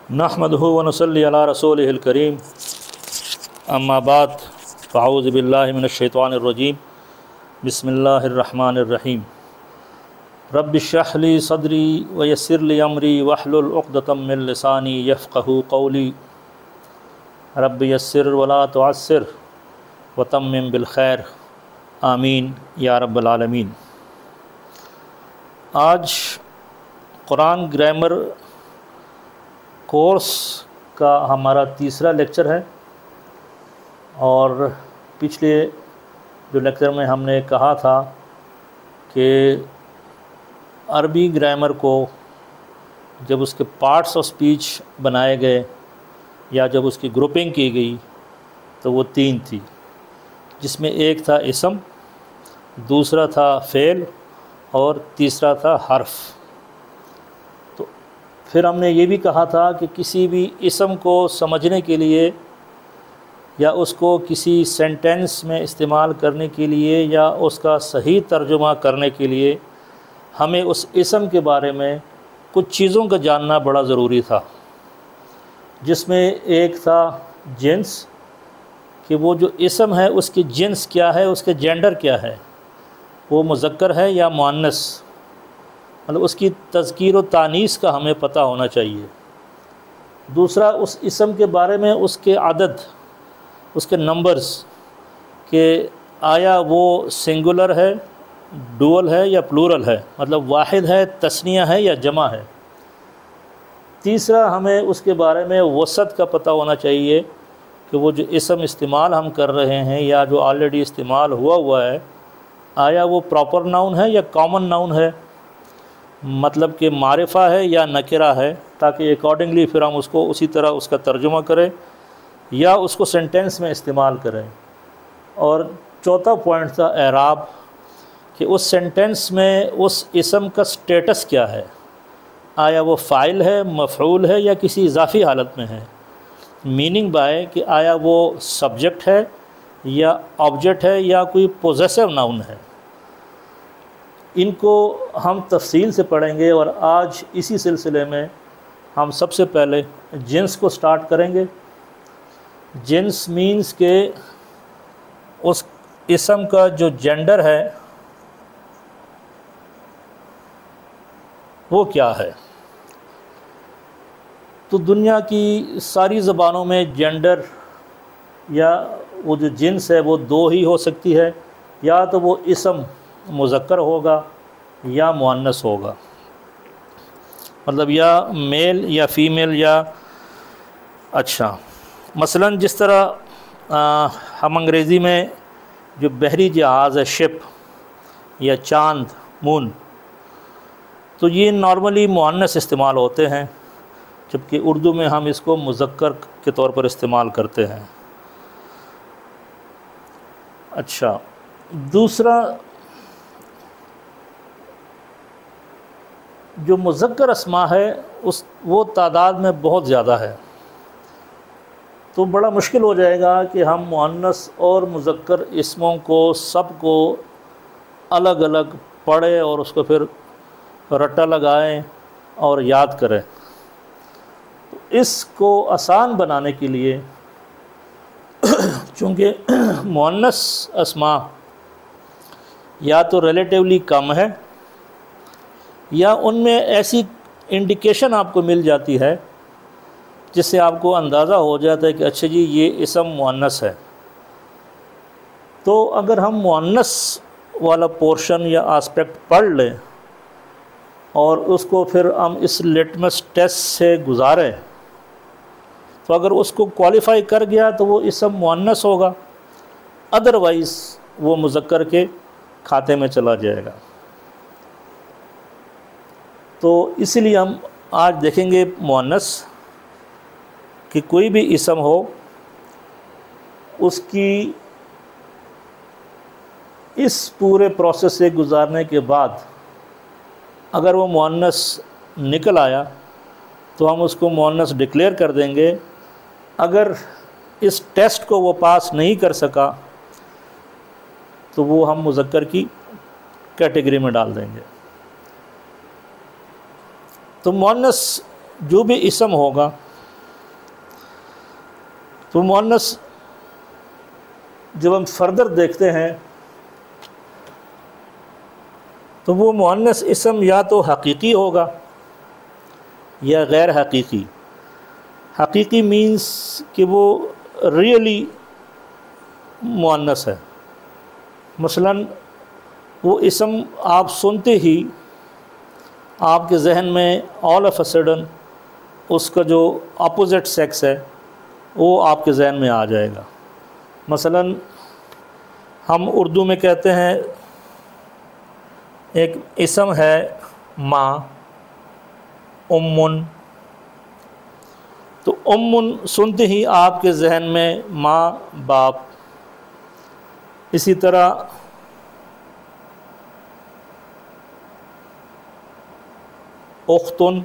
نحمدہ ونصلی علی رسولہ الکریم اما بعد فاعوذ باللہ من الشیطان الرجیم بسم اللہ الرحمن الرحیم رب اشرح لی صدری ویسر لی امری واحلل عقدۃ من لسانی یفقہوا قولی رب یسر ولا تعسر وتمم بالخیر آمین یا رب العالمین۔ آج قرآن گرامر کورس کا ہمارا تیسرا لیکچر ہے، اور پچھلے جو لیکچر میں ہم نے کہا تھا کہ عربی گرامر کو جب اس کے پارٹس آف سپیچ بنائے گئے یا جب اس کی گروپنگ کی گئی تو وہ تین تھی، جس میں ایک تھا اسم، دوسرا تھا فعل اور تیسرا تھا حرف۔ تو پھر ہم نے یہ بھی کہا تھا کہ کسی بھی اسم کو سمجھنے کے لیے یا اس کو کسی سینٹینس میں استعمال کرنے کے لیے یا اس کا صحیح ترجمہ کرنے کے لیے ہمیں اس اسم کے بارے میں کچھ چیزوں کا جاننا بڑا ضروری تھا، جس میں ایک تھا جنس، کہ وہ جو اسم ہے اس کی جنس کیا ہے، اس کے جینڈر کیا ہے، وہ مذکر ہے یا مؤنث، مطلب اس کی تذکیر و تانیث کا ہمیں پتہ ہونا چاہیے۔ دوسرا، اس اسم کے بارے میں اس کے عدد، اس کے نمبرز، کہ آیا وہ سنگولر ہے، ڈوئل ہے یا پلورل ہے، مطلب واحد ہے، تثنیہ ہے یا جمع ہے۔ تیسرا، ہمیں اس کے بارے میں وسعت کا پتہ ہونا چاہیے کہ وہ جو اسم استعمال ہم کر رہے ہیں یا جو آلریڈی استعمال ہوا ہے، آیا وہ پراپر ناؤن ہے یا کامن ناؤن ہے، مطلب کہ معرفہ ہے یا نکرہ ہے، تاکہ اکارڈنگلی پھر ہم اس کو اسی طرح اس کا ترجمہ کریں یا اس کو سینٹینس میں استعمال کریں۔ اور چوتھا پوائنٹ تھا اعراب، کہ اس سینٹینس میں اس اسم کا سٹیٹس کیا ہے، آیا وہ فاعل ہے، مفعول ہے یا کسی اضافی حالت میں ہے، میننگ بائی کہ آیا وہ سبجیکٹ ہے یا آبجیکٹ ہے یا کوئی پوزیسو ناؤن ہے۔ ان کو ہم تفصیل سے پڑھیں گے، اور آج اسی سلسلے میں ہم سب سے پہلے جنس کو سٹارٹ کریں گے۔ جنس مینز کہ اس اسم کا جو جینڈر ہے وہ کیا ہے۔ تو دنیا کی ساری زبانوں میں جینڈر یا وہ جو جنس ہے وہ دو ہی ہو سکتی ہے، یا تو وہ اسم مذکر ہوگا یا مؤنث ہوگا، مطلب یا میل یا فیمیل یا اچھا مثلا جس طرح ہم انگریزی میں جو بحری جہاز ہے، شپ یا چاند، مون، تو یہ نارملی مؤنث استعمال ہوتے ہیں، جبکہ اردو میں ہم اس کو مذکر کے طور پر استعمال کرتے ہیں۔ اچھا، دوسرا، جو مذکر اسماء ہے وہ تعداد میں بہت زیادہ ہے، تو بڑا مشکل ہو جائے گا کہ ہم مؤنث اور مذکر اسموں کو سب کو الگ الگ پڑھیں اور اس کو پھر رٹا لگائیں اور یاد کریں۔ اس کو آسان بنانے کے لیے، چونکہ مؤنث اسماء یا تو ریلیٹیولی کم ہے یا ان میں ایسی انڈیکیشن آپ کو مل جاتی ہے جس سے آپ کو اندازہ ہو جاتا ہے کہ اچھا جی یہ اسم مؤنث ہے۔ تو اگر ہم مؤنث والا پورشن یا آسپیکٹ پڑھ لیں اور اس کو پھر ہم اس لٹمس ٹیسٹ سے گزاریں، تو اگر اس کو کوالیفائی کر گیا تو وہ اسم مؤنث ہوگا، ادروائز وہ مذکر کے کھاتے میں چلا جائے گا۔ تو اس لیے ہم آج دیکھیں گے مؤنث، کہ کوئی بھی اسم ہو اس کی اس پورے پروسیس سے گزارنے کے بعد اگر وہ مؤنث نکل آیا تو ہم اس کو مؤنث ڈکلیئر کر دیں گے۔ اگر اس ٹیسٹ کو وہ پاس نہیں کر سکا تو وہ ہم مذکر کی کیٹیگری میں ڈال دیں گے۔ تو مؤنث جو بھی اسم ہوگا تو مؤنث جب ہم فردر دیکھتے ہیں تو وہ مؤنث اسم یا تو حقیقی ہوگا یا غیر حقیقی. حقیقی مینس کہ وہ ریئلی مؤنث ہے. مثلا وہ اسم آپ سنتے ہی آپ کے ذہن میں آل آف اے سڈن اس کا جو اپوزٹ سیکس ہے وہ آپ کے ذہن میں آ جائے گا. مثلا ہم اردو میں کہتے ہیں ایک اسم ہے ماں، امن. تو امن سنتے ہی آپ کے ذہن میں ماں باپ. اسی طرح اختن،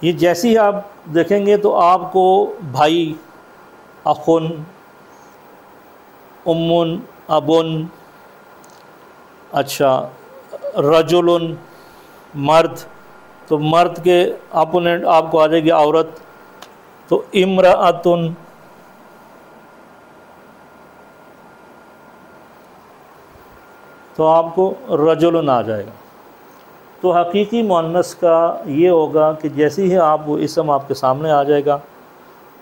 یہ جیسی ہی آپ دیکھیں گے تو آپ کو بھائی، اخن، امن، ابن. اچھا رجل، مرد، تو مرد کے اپوننٹ آپ کو آ جائے گی عورت. تو امرأتن. تو آپ کو رجل آ جائے گا. تو حقیقی مؤنث کا یہ ہوگا کہ جیسے ہی آپ وہ اسم آپ کے سامنے آ جائے گا،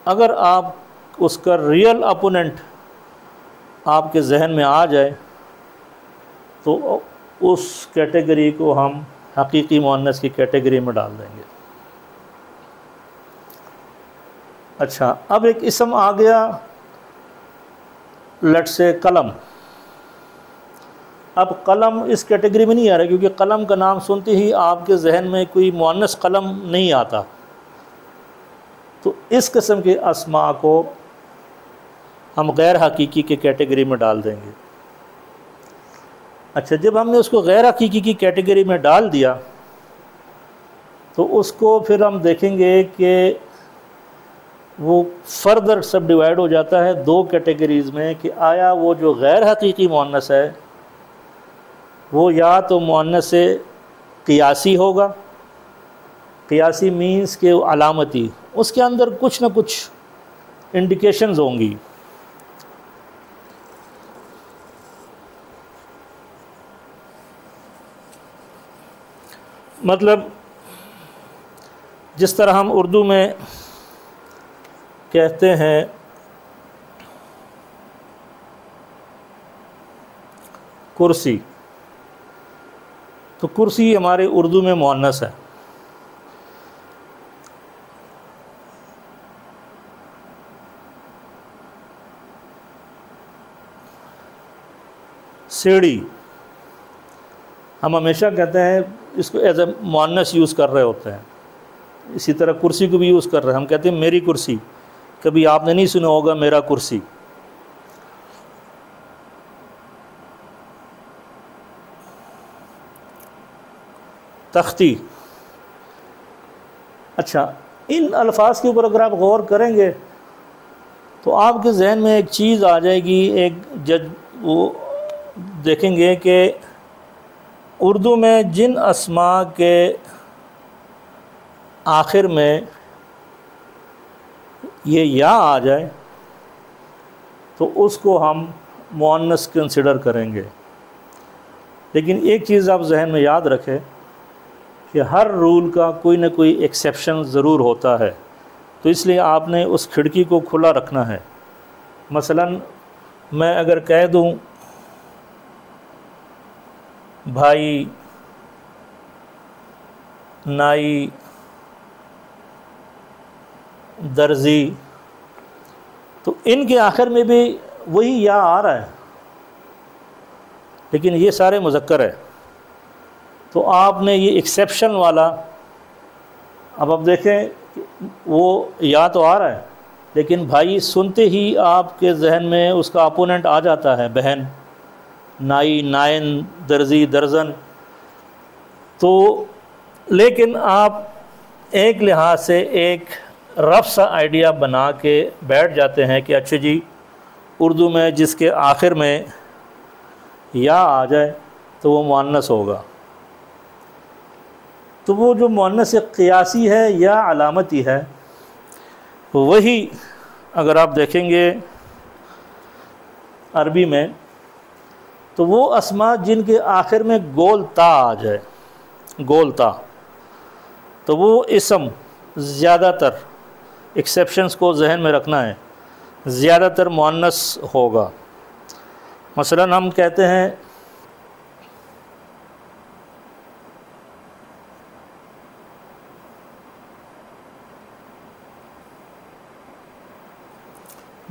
اگر آپ اس کا ریئل اپوننٹ آپ کے ذہن میں آ جائے تو اس کیٹیگری کو ہم حقیقی مؤنث کی کیٹیگری میں ڈال دیں گے. اچھا اب ایک اسم آ گیا لیٹ سے قلم. اب قلم اس کیٹیگری میں نہیں آ رہا کیونکہ قلم کا نام سنتے ہی آپ کے ذہن میں کوئی مؤنث قلم نہیں آتا. تو اس قسم کے اسماء کو ہم غیر حقیقی کے کیٹیگری میں ڈال دیں گے. اچھا جب ہم نے اس کو غیر حقیقی کی کیٹیگری میں ڈال دیا تو اس کو پھر ہم دیکھیں گے کہ وہ فردر سب ڈیوائڈ ہو جاتا ہے دو کیٹیگریز میں کہ آیا وہ جو غیر حقیقی مؤنث ہے وہ یا تو مؤنث قیاسی ہوگا. قیاسی مینس کہ علامتی، اس کے اندر کچھ نہ کچھ انڈیکیشنز ہوں گی. مطلب جس طرح ہم اردو میں کہتے ہیں کرسی، تو کرسی ہمارے اردو میں مؤنث ہے. سیڑھی ہم ہمیشہ کہتے ہیں اس کو ایز اے مؤنث یوز کر رہے ہوتے ہیں. اسی طرح کرسی کو بھی یوز کر رہے ہیں، ہم کہتے ہیں میری کرسی. کبھی آپ نے نہیں سنا ہوگا میرا کرسی. تختی. اچھا ان الفاظ کے اوپر اگر آپ غور کریں گے تو آپ کے ذہن میں ایک چیز آ جائے گی. ایک وہ دیکھیں گے کہ اردو میں جن اسماء کے آخر میں یہ یا آ جائے تو اس کو ہم مؤنث کنسیڈر کریں گے. لیکن ایک چیز آپ ذہن میں یاد رکھیں کہ ہر رول کا کوئی نہ کوئی ایکسیپشن ضرور ہوتا ہے. تو اس لیے آپ نے اس کھڑکی کو کھلا رکھنا ہے. مثلا میں اگر کہہ دوں بھائی، نائی، درزی، تو ان کے آخر میں بھی وہی یا آ رہا ہے لیکن یہ سارے مذکر ہے. تو آپ نے یہ ایکسیپشن والا، اب آپ دیکھیں وہ یا تو آ رہا ہے لیکن بھائی سنتے ہی آپ کے ذہن میں اس کا اپوننٹ آ جاتا ہے بہن، نائی، نائن، درزی، درزن. تو لیکن آپ ایک لحاظ سے ایک رف سا آئیڈیا بنا کے بیٹھ جاتے ہیں کہ اچھا جی اردو میں جس کے آخر میں یا آ جائے تو وہ مؤنث ہوگا. تو وہ جو مؤنث قیاسی ہے یا علامتی ہے، وہی اگر آپ دیکھیں گے عربی میں تو وہ اسماء جن کے آخر میں گول تا آ جائے، گول تا، تو وہ اسم زیادہ تر ایکسیپشنز کو ذہن میں رکھنا ہے، زیادہ تر مؤنث ہوگا۔ مثلا ہم کہتے ہیں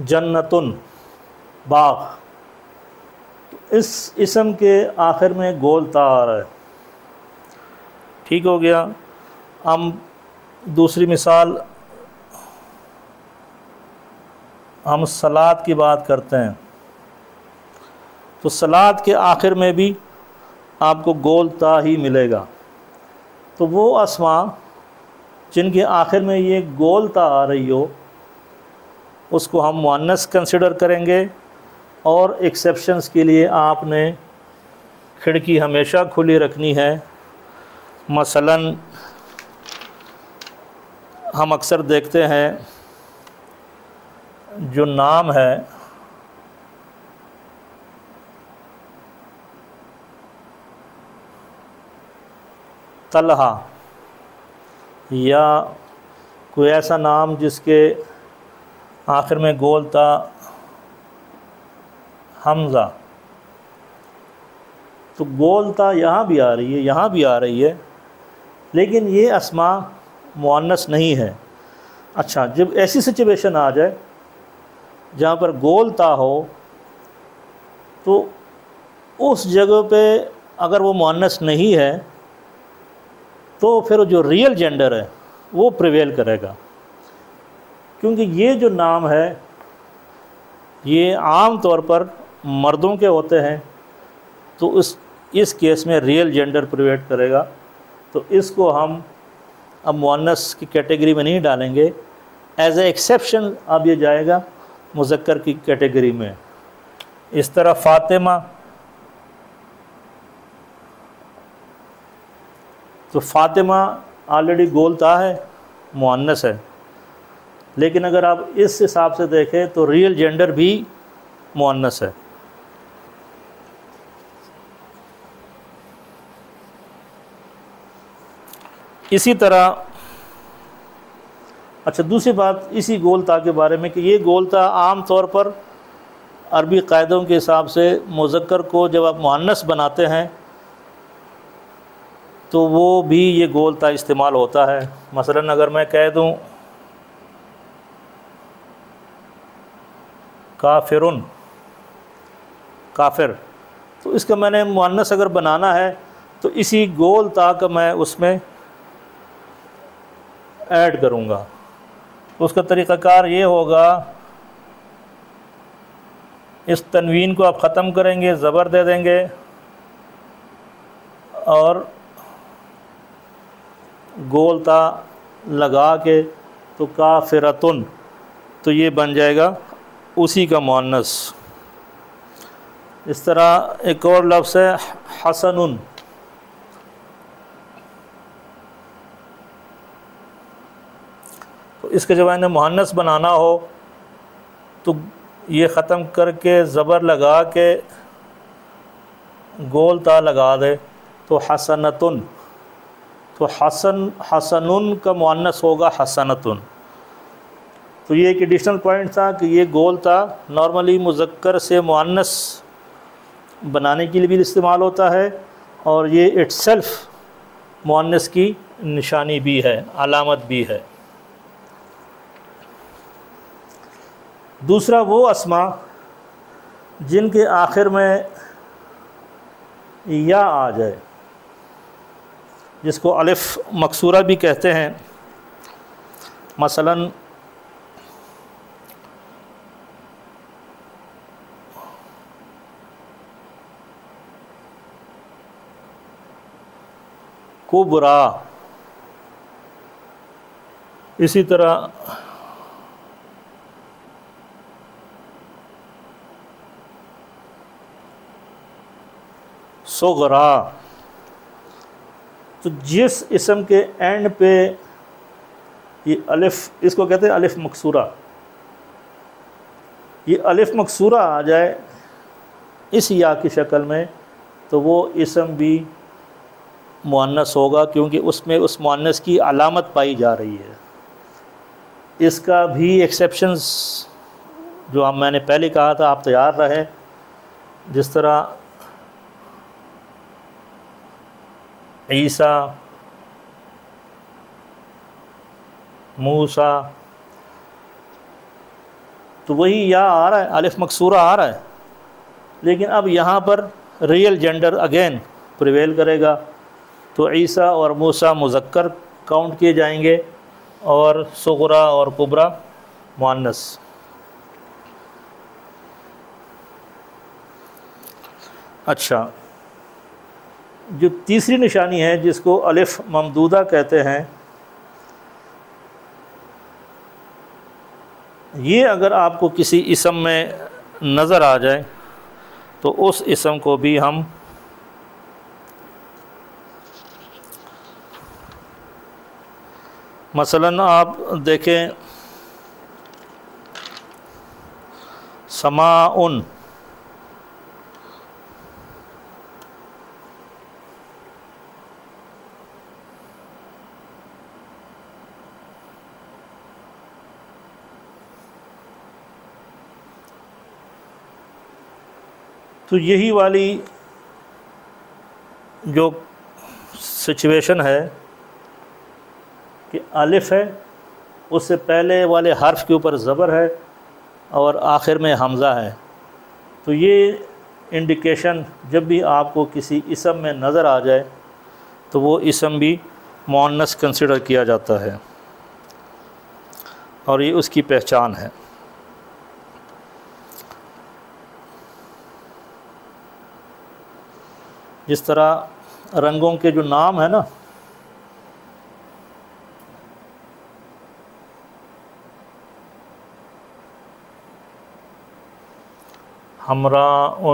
جنتن، باغ، اس اسم کے آخر میں گول تا آ رہا ہے، ٹھیک ہو گیا۔ ہم دوسری مثال، ہم صلاۃ کی بات کرتے ہیں تو صلاۃ کے آخر میں بھی آپ کو گول تا ہی ملے گا۔ تو وہ اسماء جن کے آخر میں یہ گول تا آ رہی ہو اس کو ہم مؤنث کنسیڈر کریں گے، اور ایکسیپشنز کے لیے آپ نے کھڑکی ہمیشہ کھلی رکھنی ہے۔ مثلا ہم اکثر دیکھتے ہیں جو نام ہے طلحہ، یا کوئی ایسا نام جس کے آخر میں گول تا حمزہ، تو گول تا یہاں بھی آ رہی ہے، یہاں بھی آ رہی ہے، لیکن یہ اسماء مؤنث نہیں ہے۔ اچھا، جب ایسی سچویشن آ جائے جہاں پر گول تا ہو تو اس جگہ پہ اگر وہ مؤنث نہیں ہے تو پھر جو ریئل جینڈر ہے وہ پریویل کرے گا، کیونکہ یہ جو نام ہے یہ عام طور پر مردوں کے ہوتے ہیں، تو اس کیس میں ریئل جینڈر پریویل کرے گا، تو اس کو ہم اب مؤنث کی کیٹیگری میں نہیں ڈالیں گے، ایز اے ایکسیپشن اب یہ جائے گا مذکر کی کیٹیگری میں۔ اس طرح فاطمہ، تو فاطمہ آلریڈی گول تا ہے، مؤنث ہے، لیکن اگر آپ اس حساب سے دیکھیں تو ریئل جینڈر بھی مؤنث ہے۔ اسی طرح اچھا، دوسری بات اسی گول تا کے بارے میں کہ یہ گول تا عام طور پر عربی قاعدوں کے حساب سے مذکر کو جب آپ مؤنث بناتے ہیں تو وہ بھی یہ گول تا استعمال ہوتا ہے۔ مثلا اگر میں کہہ دوں کافرن، کافر، تو اس کا میں نے مؤنث اگر بنانا ہے تو اسی گول تا کا میں اس میں ایڈ کروں گا۔ اس کا طریقہ کار یہ ہوگا، اس تنوین کو آپ ختم کریں گے، زبر دے دیں گے، اور گول تا لگا کے تو کافرتن، تو یہ بن جائے گا اسی کا مؤنث۔ اس طرح ایک اور لفظ ہے حسن، تو اس کے جب میں نے مؤنث بنانا ہو تو یہ ختم کر کے زبر لگا کے گول تا لگا دے تو حسنتن، تو حسنن کا مؤنث ہوگا حسنتن۔ تو یہ ایک ایڈیشنل پوائنٹ تھا کہ یہ گول تا نارملی مذکر سے مؤنث بنانے کے لیے بھی استعمال ہوتا ہے، اور یہ اٹ سیلف مؤنث کی نشانی بھی ہے، علامت بھی ہے۔ دوسرا وہ اسماء جن کے آخر میں یا آ جائے، جس کو الف مکسورہ بھی کہتے ہیں۔ مثلا کبرا، اسی طرح صغرا، تو جس اسم کے اینڈ پہ یہ الف، اس کو کہتے ہیں الف مکسورہ، یہ الف مکسورہ آ جائے اس یا کی شکل میں تو وہ اسم بھی مؤنث ہوگا، کیونکہ اس میں اس مؤنث کی علامت پائی جا رہی ہے۔ اس کا بھی ایکسیپشنز جو میں نے پہلے کہا تھا، آپ تیار رہیں، جس طرح عیسیٰ، موسیٰ، تو وہی یا آ رہا ہے، الف مکسورہ آ رہا ہے، لیکن اب یہاں پر ریئل جینڈر اگین پریویل کرے گا، تو عیسیٰ اور موسیٰ مذکر کاؤنٹ کیے جائیں گے اور صغریٰ اور کبریٰ مؤنث۔ اچھا، جو تیسری نشانی ہے جس کو الف ممدودہ کہتے ہیں، یہ اگر آپ کو کسی اسم میں نظر آ جائے تو اس اسم کو بھی ہم مثلاً آپ دیکھیں سماعن، تو یہی والی جو سچویشن ہے کہ الف ہے، اس سے پہلے والے حرف کے اوپر زبر ہے اور آخر میں حمزہ ہے، تو یہ انڈیکیشن جب بھی آپ کو کسی اسم میں نظر آ جائے تو وہ اسم بھی مؤنث کنسیڈر کیا جاتا ہے، اور یہ اس کی پہچان ہے۔ جس طرح رنگوں کے جو نام ہیں نا، حمراء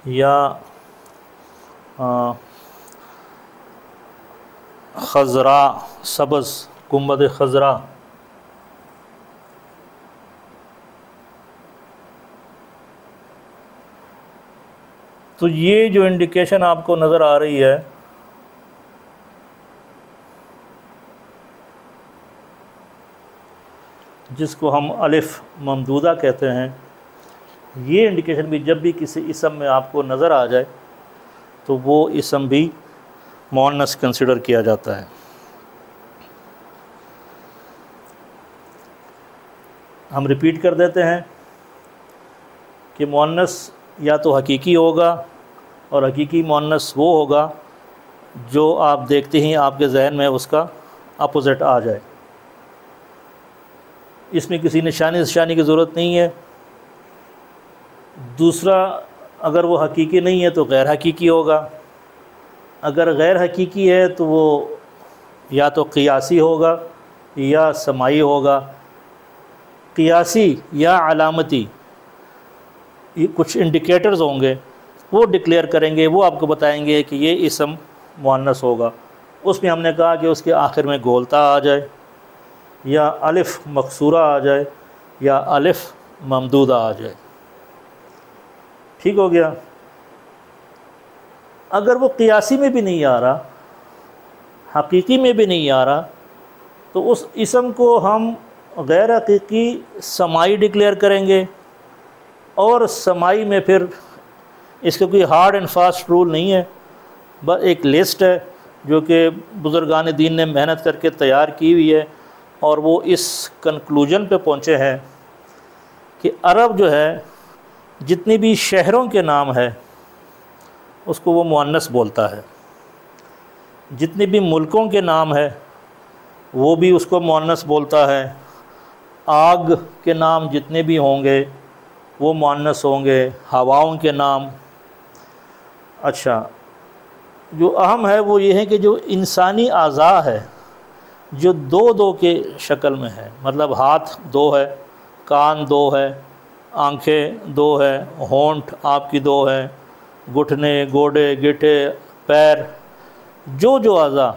یا خضراء، سبز، گنبد خضراء، تو یہ جو انڈیکیشن آپ کو نظر آ رہی ہے جس کو ہم الف ممدودہ کہتے ہیں، یہ انڈیکیشن بھی جب بھی کسی اسم میں آپ کو نظر آ جائے تو وہ اسم بھی مؤنث کنسیڈر کیا جاتا ہے۔ ہم ریپیٹ کر دیتے ہیں کہ مؤنث یا تو حقیقی ہوگا، اور حقیقی مؤنث وہ ہوگا جو آپ دیکھتے ہی آپ کے ذہن میں اس کا اپوزٹ آ جائے، اس میں کسی نشانی کی ضرورت نہیں ہے۔ دوسرا، اگر وہ حقیقی نہیں ہے تو غیر حقیقی ہوگا، اگر غیر حقیقی ہے تو وہ یا تو قیاسی ہوگا یا سماعی ہوگا۔ قیاسی یا علامتی، یہ کچھ انڈیکیٹرز ہوں گے، وہ ڈکلیئر کریں گے، وہ آپ کو بتائیں گے کہ یہ اسم مؤنث ہوگا۔ اس میں ہم نے کہا کہ اس کے آخر میں گولتا آ جائے، یا الف مکسورہ آ جائے، یا الف ممدودہ آ جائے۔ ٹھیک ہو گیا؟ اگر وہ قیاسی میں بھی نہیں آ رہا، حقیقی میں بھی نہیں آ رہا، تو اس اسم کو ہم غیر حقیقی سماعی ڈکلیئر کریں گے، اور سماعی میں پھر اس کا کوئی ہارڈ اینڈ فاسٹ رول نہیں ہے، بس ایک لسٹ ہے جو کہ بزرگان دین نے محنت کر کے تیار کی ہوئی ہے، اور وہ اس کنکلوژن پہ پہنچے ہیں کہ عرب جو ہے جتنی بھی شہروں کے نام ہے اس کو وہ مؤنث بولتا ہے، جتنے بھی ملکوں کے نام ہے وہ بھی اس کو مؤنث بولتا ہے، آگ کے نام جتنے بھی ہوں گے وہ مؤنث ہوں گے، ہواؤں کے نام۔ اچھا، جو اہم ہے وہ یہ ہے کہ جو انسانی اعضاء ہے جو دو کے شکل میں ہے، مطلب ہاتھ دو ہے، کان دو ہے، آنکھیں دو ہے، ہونٹ آپ کی دو ہے، گھٹنے، گوڑے، گٹھے، پیر، جو اعضاء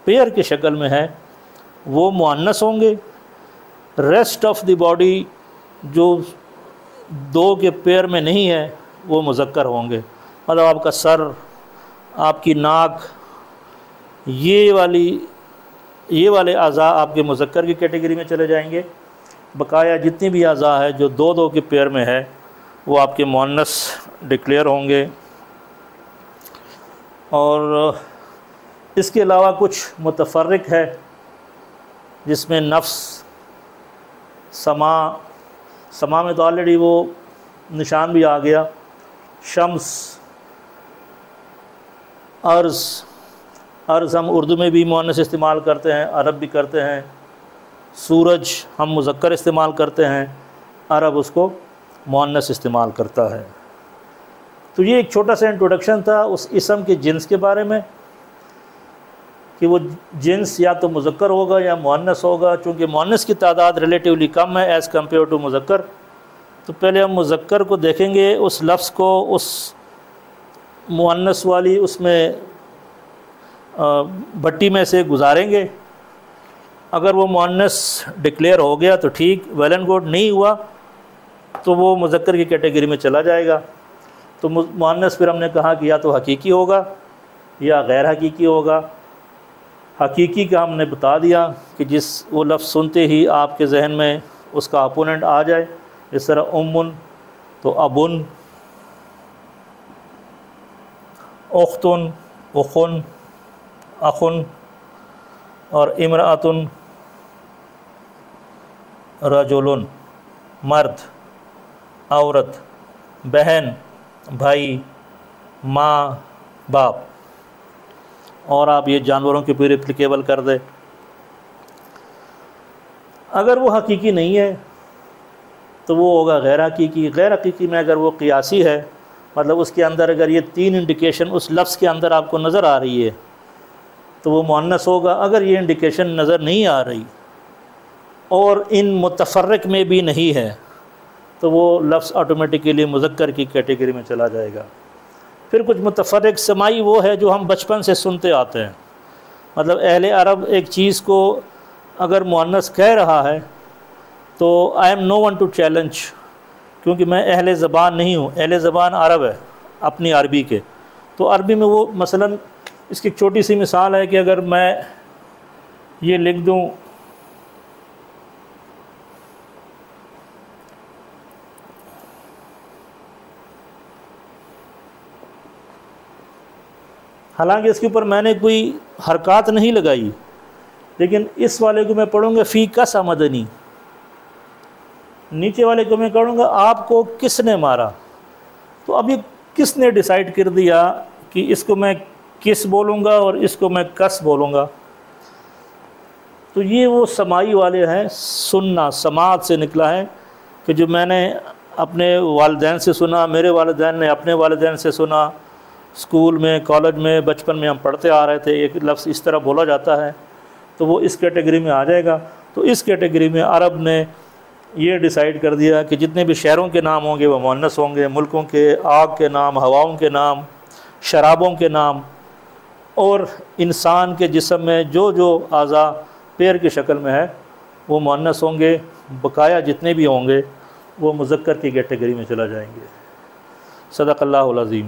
پیئر کی شکل میں ہے وہ مؤنث ہوں گے، ریسٹ آف دی باڈی جو دو کے پیر میں نہیں ہے وہ مذکر ہوں گے۔ مطلب آپ کا سر، آپ کی ناک، یہ والے اعضاء آپ کے مذکر کی کیٹیگری میں چلے جائیں گے۔ بقایا جتنی بھی اعضاء ہے جو دو کے پیر میں ہے وہ آپ کے مؤنث ڈکلیئر ہوں گے۔ اور اس کے علاوہ کچھ متفرق ہے جس میں نفس، سما میں تو آلریڈی وہ نشان بھی آ گیا، شمس، ارض ہم اردو میں بھی مؤنث استعمال کرتے ہیں، عرب بھی کرتے ہیں۔ سورج ہم مذکر استعمال کرتے ہیں، عرب اس کو مؤنث استعمال کرتا ہے۔ تو یہ ایک چھوٹا سا انٹروڈکشن تھا اس اسم کے جنس کے بارے میں کہ وہ جنس یا تو مذکر ہوگا یا مؤنث ہوگا۔ چونکہ مؤنث کی تعداد ریلیٹیولی کم ہے ایز کمپیئر ٹو مذکر، تو پہلے ہم مذکر کو دیکھیں گے، اس لفظ کو اس مؤنث والی اس میں بٹی میں سے گزاریں گے۔ اگر وہ مؤنث ڈکلیئر ہو گیا تو ٹھیک، ویل اینڈ گڈ، نہیں ہوا تو وہ مذکر کی کیٹیگری میں چلا جائے گا۔ تو مؤنث پھر ہم نے کہا کہ یا تو حقیقی ہوگا یا غیر حقیقی ہوگا۔ حقیقی کا ہم نے بتا دیا کہ جس وہ لفظ سنتے ہی آپ کے ذہن میں اس کا اپوننٹ آ جائے، اس طرح امن تو ابن، اختن اخن اخن، اور امرأتن رجلن، مرد، عورت، بہن، بھائی، ماں، باپ، اور آپ یہ جانوروں کے پھر اپلیکیبل کر دیں۔ اگر وہ حقیقی نہیں ہے تو وہ ہوگا غیر حقیقی۔ غیر حقیقی میں اگر وہ قیاسی ہے، مطلب اس کے اندر اگر یہ تین انڈیکیشن اس لفظ کے اندر آپ کو نظر آ رہی ہے تو وہ مؤنث ہوگا۔ اگر یہ انڈیکیشن نظر نہیں آ رہی اور ان متفرق میں بھی نہیں ہے تو وہ لفظ آٹومیٹیکلی مذکر کی کیٹیگری میں چلا جائے گا۔ پھر کچھ متفرق سماعی وہ ہے جو ہم بچپن سے سنتے آتے ہیں، مطلب اہل عرب ایک چیز کو اگر مؤنث کہہ رہا ہے تو I am no one to challenge, کیونکہ میں اہل زبان نہیں ہوں، اہل زبان عرب ہے اپنی عربی کے۔ تو عربی میں وہ مثلا اس کی ایک چھوٹی سی مثال ہے کہ اگر میں یہ لکھ دوں حالانکہ اس کے اوپر میں نے کوئی حرکات نہیں لگائی، لیکن اس والے کو میں پڑھوں گا فی کس مدنی، نیچے والے کو میں کہوں گا آپ کو کس نے مارا۔ تو اب یہ کس نے ڈیسائیڈ کر دیا کہ اس کو میں کس بولوں گا اور اس کو میں کس بولوں گا؟ تو یہ وہ سماعی والے ہیں، سننا سماعت سے نکلا ہے کہ جو میں نے اپنے والدین سے سنا، میرے والدین نے اپنے والدین سے سنا، اسکول میں، کالج میں، بچپن میں ہم پڑھتے آ رہے تھے ایک لفظ اس طرح بولا جاتا ہے، تو وہ اس کیٹیگری میں آ جائے گا۔ تو اس کیٹیگری میں عرب نے یہ ڈیسائیڈ کر دیا کہ جتنے بھی شہروں کے نام ہوں گے وہ مؤنث ہوں گے، ملکوں کے، آگ کے نام، ہواؤں کے نام، شرابوں کے نام، اور انسان کے جسم میں جو جو اعضاء پیر کی شکل میں ہے وہ مؤنث ہوں گے۔ بقایا جتنے بھی ہوں گے وہ مذکر کی کیٹیگری میں چلا جائیں گے۔ صدق اللہ العظیم۔